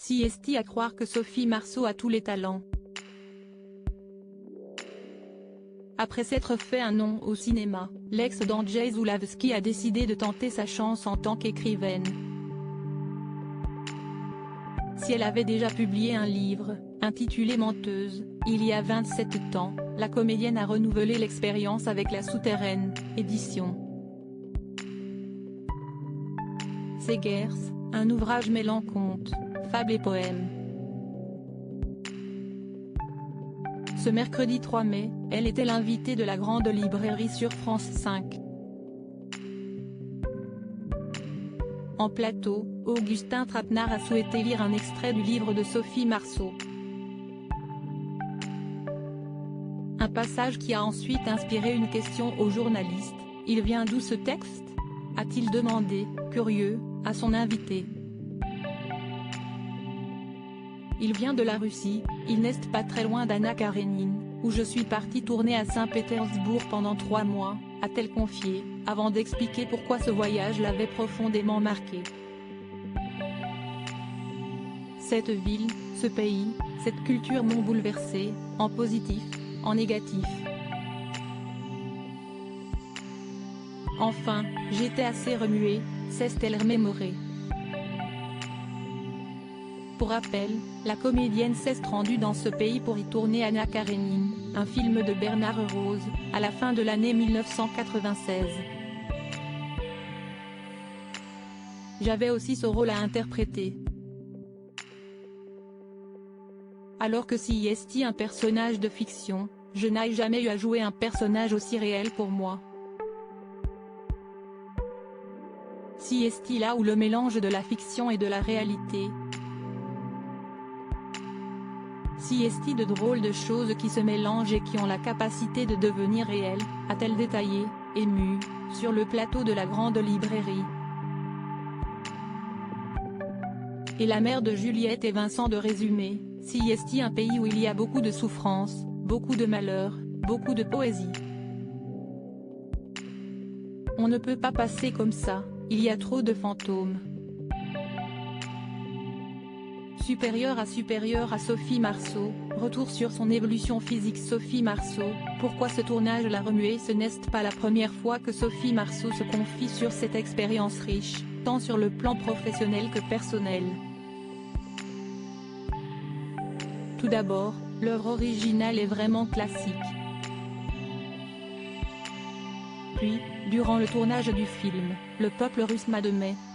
Si est à croire que Sophie Marceau a tous les talents. Après s'être fait un nom au cinéma, l'ex d'Andrzej Zulawski a décidé de tenter sa chance en tant qu'écrivaine. Si elle avait déjà publié un livre, intitulé Menteuse, il y a 27 ans, la comédienne a renouvelé l'expérience avec La Souterraine, édition. Segers, un ouvrage mêlant contes, fables et poèmes. Ce mercredi 3 mai, elle était l'invitée de la Grande Librairie sur France 5. En plateau, Augustin Trapenard a souhaité lire un extrait du livre de Sophie Marceau. Un passage qui a ensuite inspiré une question au journaliste. « Il vient d'où ce texte ?» a-t-il demandé, curieux, à son invité. « Il vient de la Russie, il n'est pas très loin d'Anna Karénine, où je suis partie tourner à Saint-Pétersbourg pendant 3 mois, a-t-elle confié, avant d'expliquer pourquoi ce voyage l'avait profondément marquée. Cette ville, ce pays, cette culture m'ont bouleversée, en positif, en négatif. Enfin, j'étais assez remuée, s'est-elle remémorée. Pour rappel, la comédienne s'est rendue dans ce pays pour y tourner Anna Karénine, un film de Bernard Rose, à la fin de l'année 1996. J'avais aussi ce rôle à interpréter. Alors que si est un personnage de fiction, je n'ai jamais eu à jouer un personnage aussi réel pour moi. Si est là où le mélange de la fiction et de la réalité. Si est de drôles de choses qui se mélangent et qui ont la capacité de devenir réelles, a-t-elle détaillé, émue, sur le plateau de la Grande Librairie. Et la mère de Juliette et Vincent de résumer, si est un pays où il y a beaucoup de souffrance, beaucoup de malheur, beaucoup de poésie. On ne peut pas passer comme ça, il y a trop de fantômes. Supérieure à Sophie Marceau, retour sur son évolution physique. Sophie Marceau, pourquoi ce tournage l'a remuée? Ce n'est pas la première fois que Sophie Marceau se confie sur cette expérience riche, tant sur le plan professionnel que personnel. Tout d'abord, l'œuvre originale est vraiment classique. Puis, durant le tournage du film, le peuple russe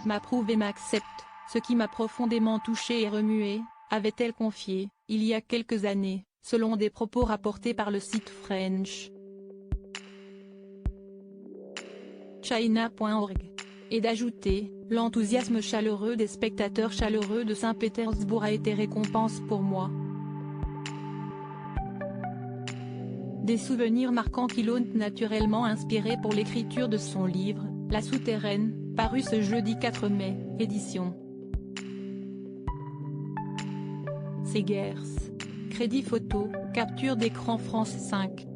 m'approuve et m'accepte, ce qui m'a profondément touchée et remuée, avait-elle confié, il y a quelques années, selon des propos rapportés par le site French China.org. Et d'ajouter, l'enthousiasme chaleureux des spectateurs chaleureux de Saint-Pétersbourg a été récompense pour moi. Des souvenirs marquants qui l'ont naturellement inspiré pour l'écriture de son livre, La Souterraine, paru ce jeudi 4 mai, édition. Segers. Crédit photo, capture d'écran France 5.